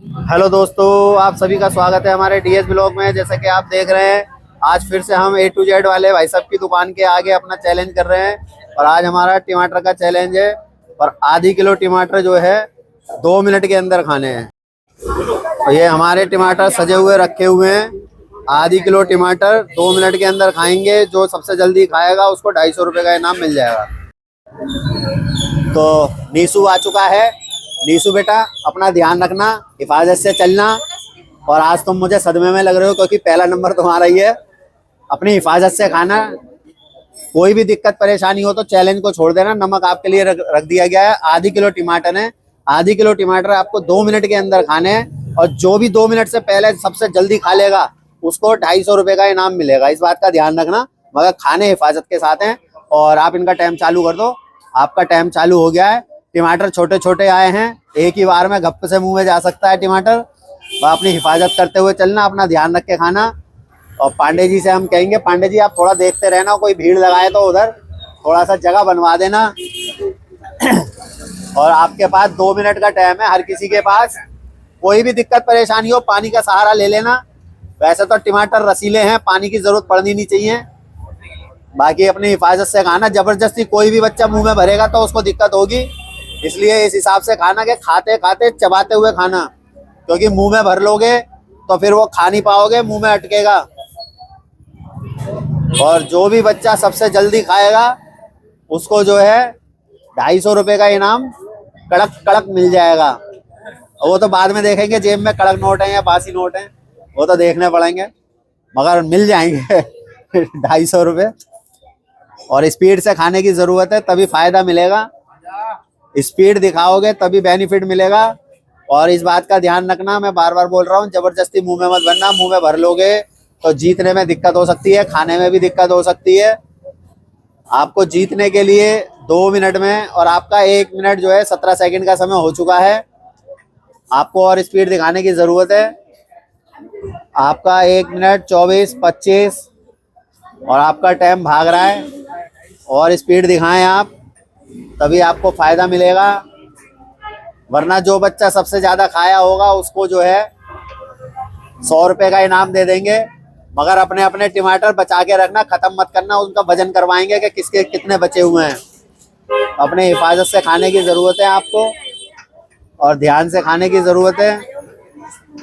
Hello दोस्तों, आप सभी का स्वागत है हमारे डीएस ब्लॉग में। जैसा कि आप देख रहे हैं, आज फिर से हम A to Z वाले भाई साहब की दुकान के आगे अपना चैलेंज कर रहे हैं। और आज हमारा टमाटर का चैलेंज है और आधी किलो टमाटर जो है 2 मिनट के अंदर खाने हैं। और ये हमारे टमाटर सजे हुए रखे हुए हैं। आधी किलो टमाटर 2 मिनट के अंदर खाएंगे। जो सबसे जल्दी खाएगा उसको 250 रुपये का इनाम मिल जाएगा। तो नीसू आ चुका है। नीसू बेटा, अपना ध्यान रखना, हिफाजत से चलना। और आज तुम मुझे सदमे में लग रहे हो क्योंकि पहला नंबर तुम्हारा ही है। अपनी हिफाजत से खाना। कोई भी दिक्कत परेशानी हो तो चैलेंज को छोड़ देना। नमक आपके लिए रख दिया गया है। आधी किलो टमाटर है। आधी किलो टमाटर आपको 2 मिनट के अंदर खाने हैं। और जो भी 2 मिनट से पहले सबसे जल्दी खा लेगा उसको 250 रुपये का इनाम मिलेगा। इस बात का ध्यान रखना, मगर खाने हिफाजत के साथ हैं। और आप इनका टाइम चालू कर दो। आपका टाइम चालू हो गया है। टमाटर छोटे छोटे आए हैं, एक ही बार में गप से मुंह में जा सकता है टमाटर। और अपनी हिफाजत करते हुए चलना, अपना ध्यान रख के खाना। और पांडे जी से हम कहेंगे, पांडे जी आप थोड़ा देखते रहना, कोई भीड़ लगाए तो उधर थोड़ा सा जगह बनवा देना। और आपके पास 2 मिनट का टाइम है हर किसी के पास। कोई भी दिक्कत परेशानी हो पानी का सहारा ले लेना। वैसे तो टमाटर रसीले हैं, पानी की जरूरत पड़नी नहीं चाहिए। बाकी अपनी हिफाजत से खाना। जबरदस्ती कोई भी बच्चा मुंह में भरेगा तो उसको दिक्कत होगी, इसलिए इस हिसाब से खाना कि खाते खाते चबाते हुए खाना। क्योंकि मुंह में भर लोगे तो फिर वो खा नहीं पाओगे, मुंह में अटकेगा। और जो भी बच्चा सबसे जल्दी खाएगा उसको जो है 250 रुपये का इनाम कड़क कड़क मिल जाएगा। और वो तो बाद में देखेंगे जेब में कड़क नोट है या बासी नोट है, वो तो देखने पड़ेंगे, मगर मिल जाएंगे 250 रुपये। और स्पीड से खाने की जरूरत है, तभी फायदा मिलेगा। स्पीड दिखाओगे तभी बेनिफिट मिलेगा। और इस बात का ध्यान रखना, मैं बार बार बोल रहा हूँ, जबरदस्ती मुंह में मत भरना। मुंह में भर लोगे तो जीतने में दिक्कत हो सकती है, खाने में भी दिक्कत हो सकती है। आपको जीतने के लिए 2 मिनट में, और आपका 1 मिनट जो है 17 सेकंड का समय हो चुका है। आपको और स्पीड दिखाने की जरूरत है। आपका 1 मिनट 24-25 और आपका टाइम भाग रहा है। और स्पीड दिखाएं आप, तभी आपको फायदा मिलेगा। वरना जो बच्चा सबसे ज्यादा खाया होगा उसको जो है 100 रुपये का इनाम दे देंगे। मगर अपने अपने टमाटर बचा के रखना, खत्म मत करना। उनका वजन करवाएंगे कि किसके कितने बचे हुए हैं। अपने हिफाजत से खाने की जरूरत है आपको, और ध्यान से खाने की जरूरत है।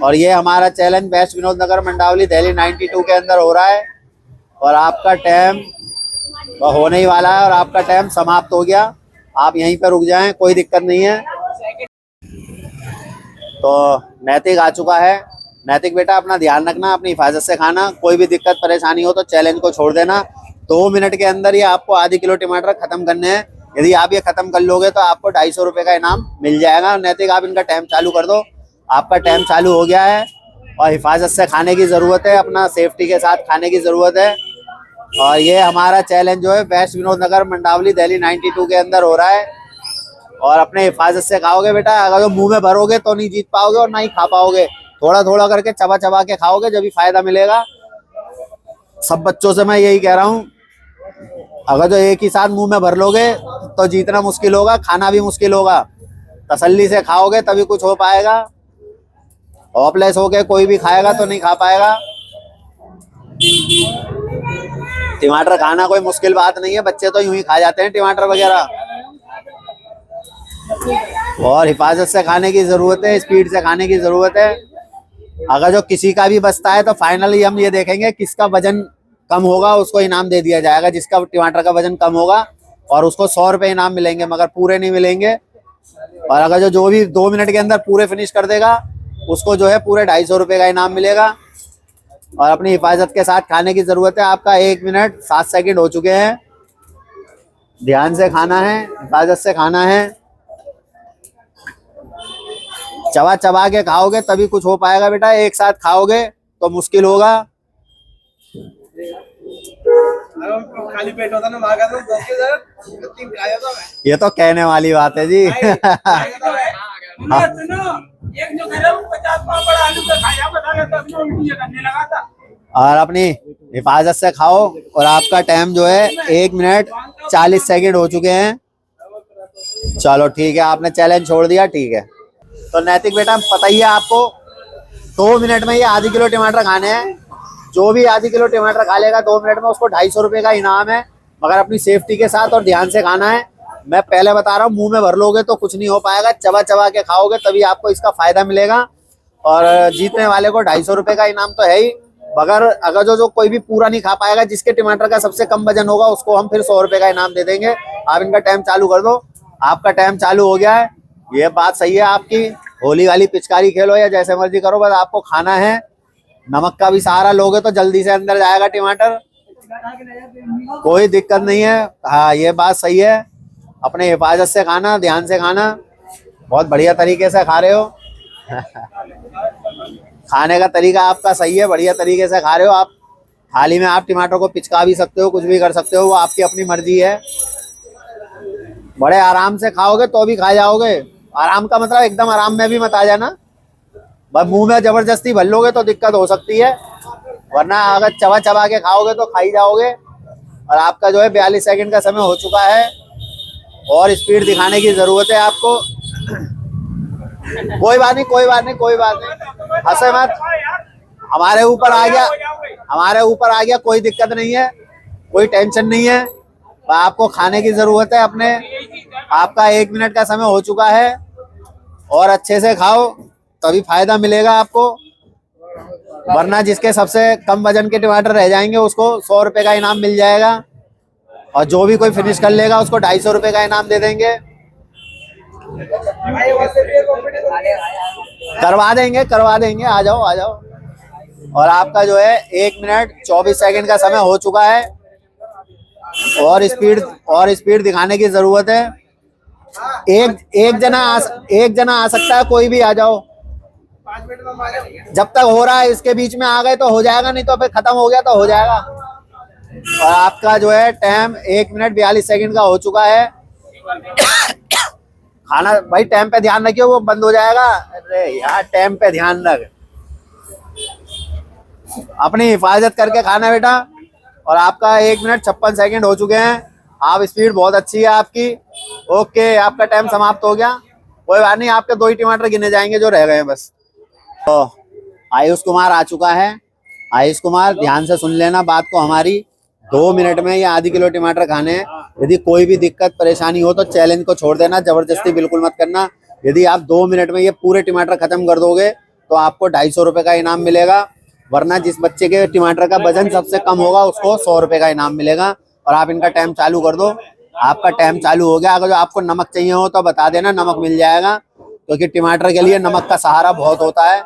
और ये हमारा चैलेंज वेस्ट विनोद नगर मंडावली दिल्ली 92 के अंदर हो रहा है। और आपका टाइम होने ही वाला है और आपका टाइम समाप्त हो गया। आप यहीं पर रुक जाएं, कोई दिक्कत नहीं है। तो नैतिक आ चुका है। नैतिक बेटा, अपना ध्यान रखना, अपनी हिफाजत से खाना। कोई भी दिक्कत परेशानी हो तो चैलेंज को छोड़ देना। 2 मिनट के अंदर ये आपको आधी किलो टमाटर खत्म करने हैं। यदि आप ये खत्म कर लोगे तो आपको 250 रुपये का इनाम मिल जाएगा। नैतिक, आप इनका टाइम चालू कर दो। आपका टाइम चालू हो गया है। और हिफाजत से खाने की ज़रूरत है, अपना सेफ्टी के साथ खाने की ज़रूरत है। और ये हमारा चैलेंज जो है वेस्ट विनोद नगर मंडावली दिल्ली 92 के अंदर हो रहा है। और अपने हिफाजत से खाओगे बेटा। अगर मुंह में भरोगे तो नहीं जीत पाओगे और ना ही खा पाओगे। थोड़ा थोड़ा करके चबा चबा के खाओगे, जब भी फायदा मिलेगा। सब बच्चों से मैं यही कह रहा हूँ, अगर जो एक ही साथ मुंह में भर लोगे तो जीतना मुश्किल होगा, खाना भी मुश्किल होगा। तसल्ली से खाओगे तभी कुछ हो पाएगा। होपलेस होके कोई भी खाएगा तो नहीं खा पाएगा। टमाटर खाना कोई मुश्किल बात नहीं है, बच्चे तो यूं ही खा जाते हैं टमाटर वगैरह। और हिफाजत से खाने की जरूरत है, स्पीड से खाने की जरूरत है। अगर जो किसी का भी बचता है तो फाइनली हम ये देखेंगे किसका वजन कम होगा, उसको इनाम दे दिया जाएगा। जिसका टमाटर का वजन कम होगा और उसको 100 रुपये इनाम मिलेंगे, मगर पूरे नहीं मिलेंगे। और अगर जो भी 2 मिनट के अंदर पूरे फिनिश कर देगा उसको जो है पूरे 250 रुपये का इनाम मिलेगा। और अपनी हिफाजत के साथ खाने की जरूरत है। आपका 1 मिनट 7 सेकंड हो चुके हैं। ध्यान से खाना है, हिफाजत से खाना है। चबा चबा के खाओगे तभी कुछ हो पाएगा बेटा। एक साथ खाओगे तो मुश्किल होगा। खाली पेट होता ना, ये तो कहने वाली बात है जी। एक जो 50 पापड़ आलू का खाया बता रहा था, उल्टी करने लगा था। और अपनी हिफाजत से खाओ। और आपका टाइम जो है 1 मिनट 40 सेकंड हो चुके हैं। चलो ठीक है, आपने चैलेंज छोड़ दिया, ठीक है। तो नैतिक बेटा पता ही है आपको, 2 मिनट में ये आधी किलो टमाटर खाने हैं। जो भी आधी किलो टमाटर खा लेगा 2 मिनट में, उसको 250 रुपये का इनाम है, मगर अपनी सेफ्टी के साथ और ध्यान से खाना है। मैं पहले बता रहा हूँ, मुंह में भर लोगे तो कुछ नहीं हो पाएगा, चबा चबा के खाओगे तभी आपको इसका फायदा मिलेगा। और जीतने वाले को 250 रुपये का इनाम तो है ही, मगर अगर जो कोई भी पूरा नहीं खा पाएगा, जिसके टमाटर का सबसे कम वजन होगा, उसको हम फिर 100 रुपये का इनाम दे देंगे। आप इनका टाइम चालू कर दो। आपका टाइम चालू हो गया है, ये बात सही है आपकी। होली वाली पिचकारी खेलो या जैसे मर्जी करो, बस आपको खाना है। नमक का भी सहारा लोगे तो जल्दी से अंदर जाएगा टमाटर, कोई दिक्कत नहीं है। हाँ, ये बात सही है। अपने हिफाजत से खाना, ध्यान से खाना। बहुत बढ़िया तरीके से खा रहे हो खाने का तरीका आपका सही है, बढ़िया तरीके से खा रहे हो आप। थाली में आप टमाटर को पिचका भी सकते हो, कुछ भी कर सकते हो, वो आपकी अपनी मर्जी है। बड़े आराम से खाओगे तो भी खा जाओगे। आराम का मतलब एकदम आराम में भी मत आ जाना, बस मुंह में जबरदस्ती भर लोगे तो दिक्कत हो सकती है, वरना अगर चबा चबा के खाओगे तो खाई जाओगे। और आपका जो है 42 सेकंड का समय हो चुका है, और स्पीड दिखाने की जरूरत है आपको। कोई बात नहीं, कोई बात नहीं, कोई बात नहीं, हंसे मत। हमारे ऊपर आ गया, हमारे ऊपर आ गया, कोई दिक्कत नहीं है, कोई टेंशन नहीं है। आपको खाने की जरूरत है अपने। आपका 1 मिनट का समय हो चुका है, और अच्छे से खाओ तभी फायदा मिलेगा आपको, वरना जिसके सबसे कम वजन के टमाटर रह जाएंगे उसको 100 रुपये का इनाम मिल जाएगा, और जो भी कोई फिनिश कर लेगा उसको 250 रुपये का इनाम दे देंगे। करवा देंगे, करवा देंगे, आ जाओ, आ जाओ। और आपका जो है 1 मिनट 24 सेकंड का समय हो चुका है, और स्पीड दिखाने की जरूरत है। एक जना आ सकता है, कोई भी आ जाओ। जब तक हो रहा है इसके बीच में आ गए तो हो जाएगा, नहीं तो फिर खत्म हो गया तो हो जाएगा। और आपका जो है टाइम 1 मिनट 42 सेकंड का हो चुका है। खाना भाई टाइम पे ध्यान रखियो, वो बंद हो जाएगा। अरे यार, टाइम पे ध्यान रख, अपनी हिफाजत करके खाना बेटा। और आपका 1 मिनट 56 सेकंड हो चुके हैं। आप स्पीड बहुत अच्छी है आपकी। ओके, आपका टाइम समाप्त हो गया। कोई बात नहीं, आपके 2 ही टमाटर गिने जाएंगे जो रह गए हैं बस। तो आयुष कुमार आ चुका है। आयुष कुमार, ध्यान से सुन लेना बात को हमारी। 2 मिनट में ये आधी किलो टमाटर खाने हैं। यदि कोई भी दिक्कत परेशानी हो तो चैलेंज को छोड़ देना, जबरदस्ती बिल्कुल मत करना। यदि आप 2 मिनट में ये पूरे टमाटर खत्म कर दोगे तो आपको 250 रुपये का इनाम मिलेगा, वरना जिस बच्चे के टमाटर का वजन सबसे कम होगा उसको 100 रुपये का इनाम मिलेगा। और आप इनका टाइम चालू कर दो। आपका टाइम चालू हो गया। अगर जो आपको नमक चाहिए हो तो बता देना, नमक मिल जाएगा, क्योंकि टमाटर के लिए नमक का सहारा बहुत होता है।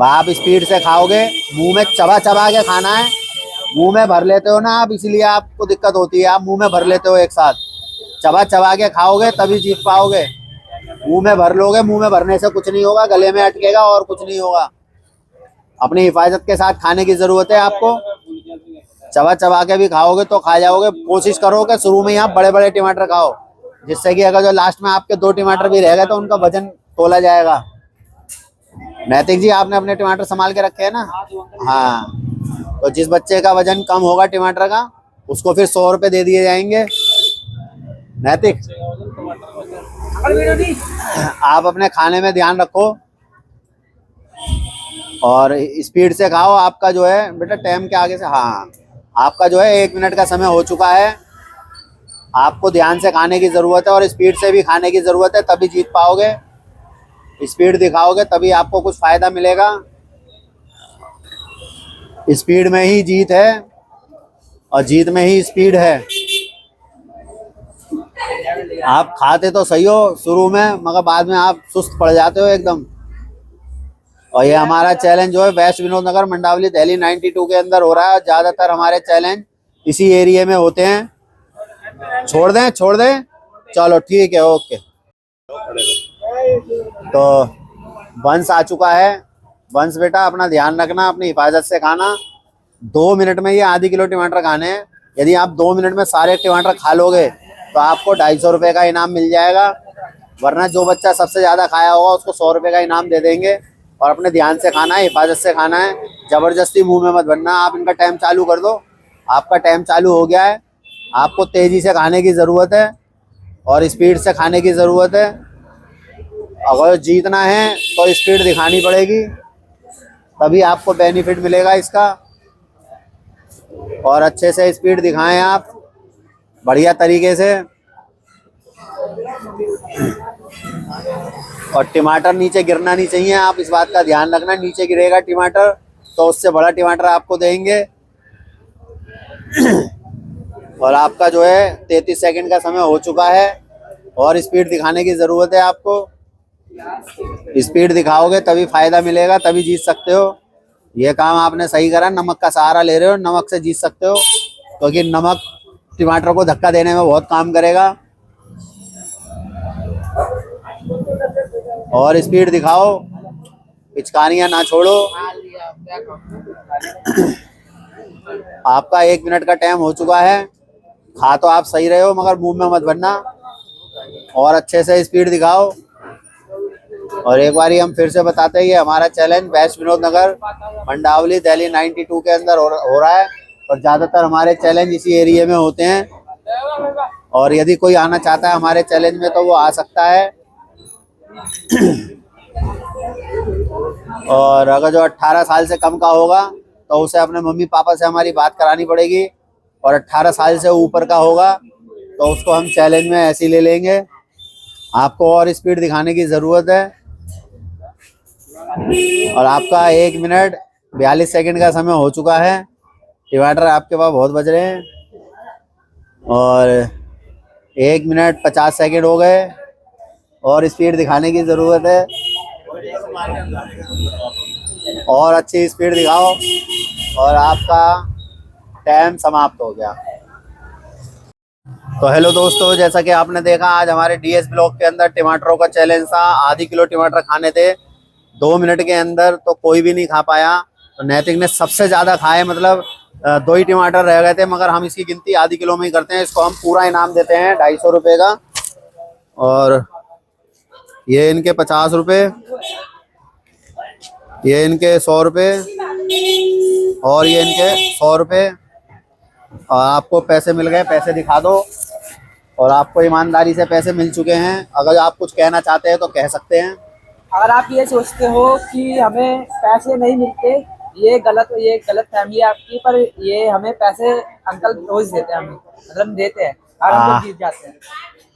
आप स्पीड से खाओगे, मुंह में चबा चबा के खाना है। मुंह में भर लेते हो ना आप, इसीलिए आपको दिक्कत होती है। आप मुंह में भर लेते हो एक साथ, चबा चबा के खाओगे तभी जीत पाओगे। मुंह में भर लोगे, मुंह में भरने से कुछ नहीं होगा, गले में अटकेगा और कुछ नहीं होगा। अपनी हिफाजत के साथ खाने की जरूरत है आपको। चबा चबा के भी खाओगे तो खा जाओगे। कोशिश करो कि शुरू में ही आप बड़े बड़े टमाटर खाओ, जिससे कि अगर जो लास्ट में आपके 2 टमाटर भी रह गए तो उनका वजन तोला जाएगा। नैतिक जी, आपने अपने टमाटर संभाल के रखे हैं ना? हाँ, तो जिस बच्चे का वजन कम होगा टमाटर का, उसको फिर 100 रुपये दे दिए जाएंगे। नैतिक, आप अपने खाने में ध्यान रखो और स्पीड से खाओ। आपका जो है बेटा टाइम के आगे से, हाँ, आपका जो है 1 मिनट का समय हो चुका है। आपको ध्यान से खाने की ज़रूरत है और स्पीड से भी खाने की ज़रूरत है, तभी जीत पाओगे। स्पीड दिखाओगे तभी आपको कुछ फ़ायदा मिलेगा। स्पीड में ही जीत है और जीत में ही स्पीड है। आप खाते तो सही हो शुरू में, मगर बाद में आप सुस्त पड़ जाते हो एकदम। और ये हमारा चैलेंज जो है वेस्ट विनोद नगर, मंडावली, दिल्ली 92 के अंदर हो रहा है। ज़्यादातर हमारे चैलेंज इसी एरिया में होते हैं। छोड़ दें, छोड़ दें, चलो ठीक है, ओके। तो वंश आ चुका है। वंश बेटा, अपना ध्यान रखना, अपनी हिफाजत से खाना। 2 मिनट में ये आधी किलो टमाटर खाने हैं। यदि आप 2 मिनट में सारे टमाटर खा लोगे तो आपको 250 रुपये का इनाम मिल जाएगा, वरना जो बच्चा सबसे ज़्यादा खाया होगा उसको 100 रुपये का इनाम दे देंगे। और अपने ध्यान से खाना है, हिफाजत से खाना है, ज़बरदस्ती मुंह में मत भरना। आप इनका टाइम चालू कर दो। आपका टाइम चालू हो गया है। आपको तेज़ी से खाने की ज़रूरत है और स्पीड से खाने की ज़रूरत है। अगर जीतना है तो स्पीड दिखानी पड़ेगी, तभी आपको बेनिफिट मिलेगा इसका। और अच्छे से स्पीड दिखाएं आप, बढ़िया तरीके से। और टमाटर नीचे गिरना नहीं चाहिए, आप इस बात का ध्यान रखना। नीचे गिरेगा टमाटर तो उससे बड़ा टमाटर आपको देंगे। और आपका जो है 33 सेकंड का समय हो चुका है और स्पीड दिखाने की ज़रूरत है आपको। स्पीड दिखाओगे तभी फायदा मिलेगा, तभी जीत सकते हो। ये काम आपने सही करा, नमक का सहारा ले रहे हो, नमक से जीत सकते हो, क्योंकि नमक टमाटर को धक्का देने में बहुत काम करेगा। और स्पीड दिखाओ, पिचकारियां ना छोड़ो। आपका 1 मिनट का टाइम हो चुका है। खा तो आप सही रहे हो, मगर मुंह में मत भरना। और अच्छे से स्पीड दिखाओ। और एक बार हम फिर से बताते हैं, ये हमारा चैलेंज वेस्ट विनोद नगर मंडावली दिल्ली 92 के अंदर हो रहा है। और ज़्यादातर हमारे चैलेंज इसी एरिया में होते हैं। और यदि कोई आना चाहता है हमारे चैलेंज में तो वो आ सकता है। और अगर जो 18 साल से कम का होगा तो उसे अपने मम्मी पापा से हमारी बात करानी पड़ेगी। और 18 साल से ऊपर का होगा तो उसको हम चैलेंज में ऐसे ही ले लेंगे। आपको और स्पीड दिखाने की ज़रूरत है। और आपका 1 मिनट 42 सेकंड का समय हो चुका है। टमाटर आपके पास बहुत बच रहे हैं। और 1 मिनट 50 सेकंड हो गए और स्पीड दिखाने की ज़रूरत है। और अच्छी स्पीड दिखाओ। और आपका टाइम समाप्त हो गया। तो हेलो दोस्तों, जैसा कि आपने देखा, आज हमारे डीएस ब्लॉक के अंदर टमाटरों का चैलेंज था। आधी किलो टमाटर खाने थे 2 मिनट के अंदर, तो कोई भी नहीं खा पाया। तो नैतिक ने सबसे ज़्यादा खाए, मतलब 2 ही टमाटर रह गए थे, मगर हम इसकी गिनती आधी किलो में ही करते हैं। इसको हम पूरा इनाम देते हैं 250 रुपये का। और ये इनके 50 रुपये, ये इनके 100 रुपये और ये इनके 100 रुपये। और आपको पैसे मिल गए, पैसे दिखा दो। और आपको ईमानदारी से पैसे मिल चुके हैं। अगर आप कुछ कहना चाहते हैं तो कह सकते हैं। अगर आप ये सोचते हो कि हमें पैसे नहीं मिलते, ये गलत फैमिली है आपकी। पर ये हमें पैसे अंकल रोज देते हैं, हमें मतलब देते हैं और हम लोग जीत जाते हैं।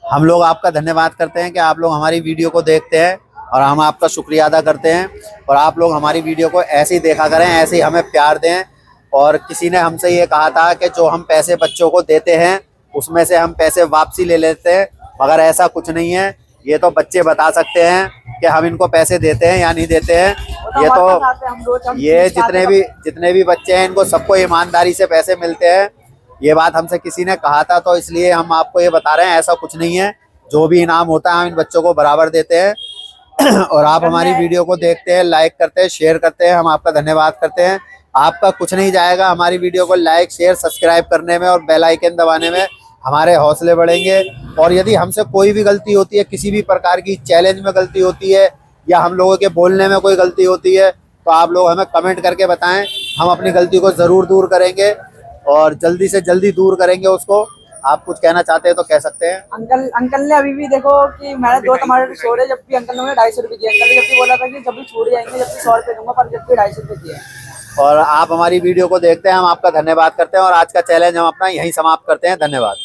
हम लोग आपका धन्यवाद करते हैं कि आप लोग हमारी वीडियो को देखते हैं और हम आपका शुक्रिया अदा करते हैं। और आप लोग हमारी वीडियो को ऐसे ही देखा करें, ऐसे ही हमें प्यार दें। और किसी ने हमसे ये कहा था कि जो हम पैसे बच्चों को देते हैं उसमें से हम पैसे वापसी ले लेते हैं, मगर ऐसा कुछ नहीं है। ये तो बच्चे बता सकते हैं कि हम इनको पैसे देते हैं या नहीं देते हैं। ये जितने भी बच्चे हैं, इनको सबको ईमानदारी से पैसे मिलते हैं। ये बात हमसे किसी ने कहा था, तो इसलिए हम आपको ये बता रहे हैं, ऐसा कुछ नहीं है। जो भी इनाम होता है हम इन बच्चों को बराबर देते हैं। और आप हमारी वीडियो को देखते हैं, लाइक करते हैं, शेयर करते हैं, हम आपका धन्यवाद करते हैं। आपका कुछ नहीं जाएगा हमारी वीडियो को लाइक शेयर सब्सक्राइब करने में और बेल आइकन दबाने में। हमारे हौसले बढ़ेंगे। और यदि हमसे कोई भी गलती होती है, किसी भी प्रकार की चैलेंज में गलती होती है या हम लोगों के बोलने में कोई गलती होती है, तो आप लोग हमें कमेंट करके बताएं। हम अपनी गलती को ज़रूर दूर करेंगे और जल्दी से जल्दी दूर करेंगे उसको। आप कुछ कहना चाहते हैं तो कह सकते हैं। अंकल ने अभी भी देखो कि मैंने 2 टमाटर छोड़े, जब भी अंकल ने मुझे 250 रुपये दिए। अंकल ने जब भी बोला था कि जब भी छूट जाएंगे, जब भी 100 रुपये दूंगा, पर जब भी 250 रुपये दिए। और आप हमारी वीडियो को देखते हैं, हम आपका धन्यवाद करते हैं। और आज का चैलेंज हम अपना यहीं समाप्त करते हैं। धन्यवाद।